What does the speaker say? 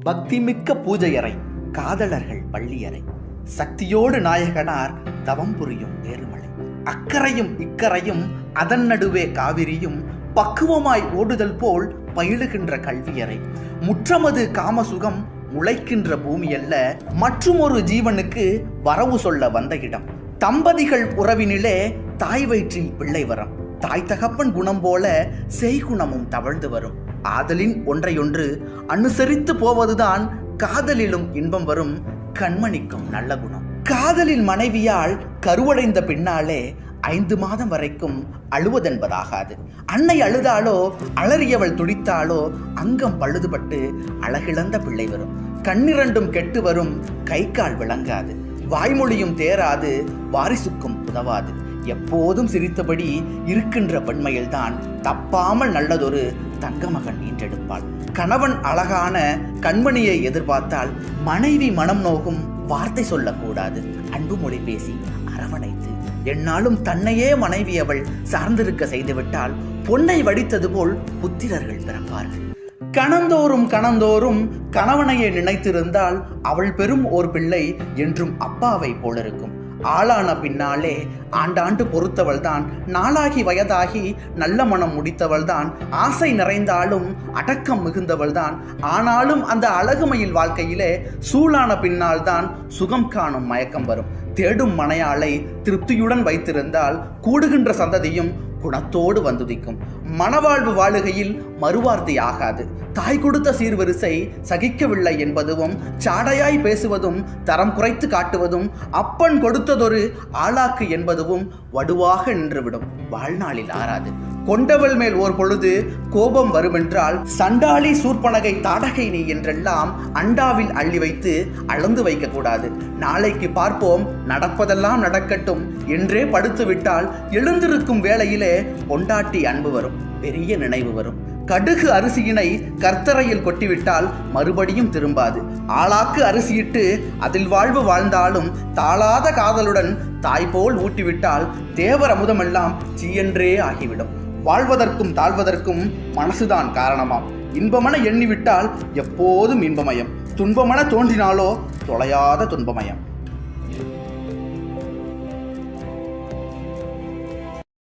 பக்திமிக்க பூஜையறை, காதலர்கள் பள்ளியறை, சக்தியோடு நாயகனார் தவம் புரியும் வேறுமலை, அக்கரையும் இக்கரையும் அதன் நடுவே காவிரியும் பக்குவமாய் ஓடுதல் போல் பயிலுகின்ற கல்வியறை, முற்றமது காமசுகம் முளைக்கின்ற பூமியல்ல, மற்றுமொரு ஜீவனுக்கு வரவு சொல்ல வந்த இடம். தம்பதிகள் உறவினிலே தாய் வயிற்றில் பிள்ளை வரம், தாய் தகப்பன் குணம் போல செய்குணமும் தவழ்ந்து வரும். ஆதலின் ஒன்றையொன்று அனுசரித்து போவதுதான் காதலிலும் இன்பம் வரும். கண்மணிக்கும் நல்ல குணம். காதலில் மனைவியால் கருவடைந்த பின்னாலே 5 மாதம் வரைக்கும் அழுவதென்பதாகாது. அன்னை அழுதாலோ அலறியவள் துடித்தாலோ அங்கம் பழுதுபட்டு அழகிழந்த பிள்ளை வரும். கண்ணிரண்டும் கெட்டு வரும், கை கால் விளங்காது, வாய்மொழியும் தேராது, வாரிசுக்கும் உதவாது. எப்போதும் சிரித்தபடி இருக்கின்ற பெண்மையில்தான் தப்பாமல் நல்லதொரு தங்கமகன் ஈன்றெடுப்பாள். கணவன் அழகான கண்மணியை எதிர்பார்த்தால் மனைவி மனம் நோகும் வார்த்தை சொல்லக்கூடாது. அன்பு மொழி பேசி அரவணைத்து என்னாலும் தன்னையே மனைவி அவள் சார்ந்திருக்க செய்துவிட்டால் பொன்னை வடித்தது போல் புத்திரர்கள் பிறப்பார்கள். கணந்தோறும் கணவனையே நினைத்திருந்தால் அவள் பெறும் ஓர் பிள்ளை என்றும் அப்பாவை போலிருக்கும். ஆளான பின்னாலே ஆண்டாண்டு பொறுத்தவள்தான், நாளாகி வயதாகி நல்ல மனம் முடித்தவள்தான், ஆசை நிறைந்தாலும் அடக்கம் மிகுந்தவள்தான். ஆனாலும் அந்த அழகுமையில் வாழ்க்கையிலே சூளான பின்னால் தான் சுகம் காணும் மயக்கம் வரும். தேடும் மனையாளை திருப்தியுடன் வைத்திருந்தால் கூடுகின்ற சந்ததியும் குணத்தோடு வந்துதிக்கும். மனவாழ்வு வாழுகையில் மறுவார்த்தை ஆகாது. தாய் கொடுத்த சீர்வரிசை சகிக்கவில்லை என்பதும், சாடையாய் பேசுவதும், தரம் குறைத்து காட்டுவதும், அப்பன் கொடுத்ததொரு ஆளாக்கு என்பதும் வடுவாக நின்றுவிடும். வாழ்நாளில் ஆறாது. கொண்டவள் மேல் ஓர் பொழுது கோபம் வருமென்றால் சண்டாளி சூர்பனகை தாடகை நீ என்றெல்லாம் அண்டாவில் அள்ளி வைத்து அளந்து வைக்கக்கூடாது. நாளைக்கு பார்ப்போம், நடப்பதெல்லாம் நடக்கட்டும் என்றே படுத்துவிட்டால் எழுந்திருக்கும் வேளையிலே பொண்டாட்டி அன்பு வரும், பெரிய நினைவு வரும். கடுகு அரிசியினை கர்த்தரையில் கொட்டிவிட்டால் மறுபடியும் திரும்பாது. ஆளாக்கு அரிசியிட்டு அதில் வாழ்வு வாழ்ந்தாலும் தாளாத காதலுடன் தாய் போல் ஊட்டிவிட்டால் தேவர் அமுதமெல்லாம் சீயென்றே ஆகிவிடும். வாழ்வதற்கும் தாழ்வதற்கும் மனசுதான் காரணமாம். இன்பமென எண்ணிவிட்டால் எப்போதும் இன்பமயம், துன்பமென தோன்றினாலோ தொலையாத துன்பமயம்.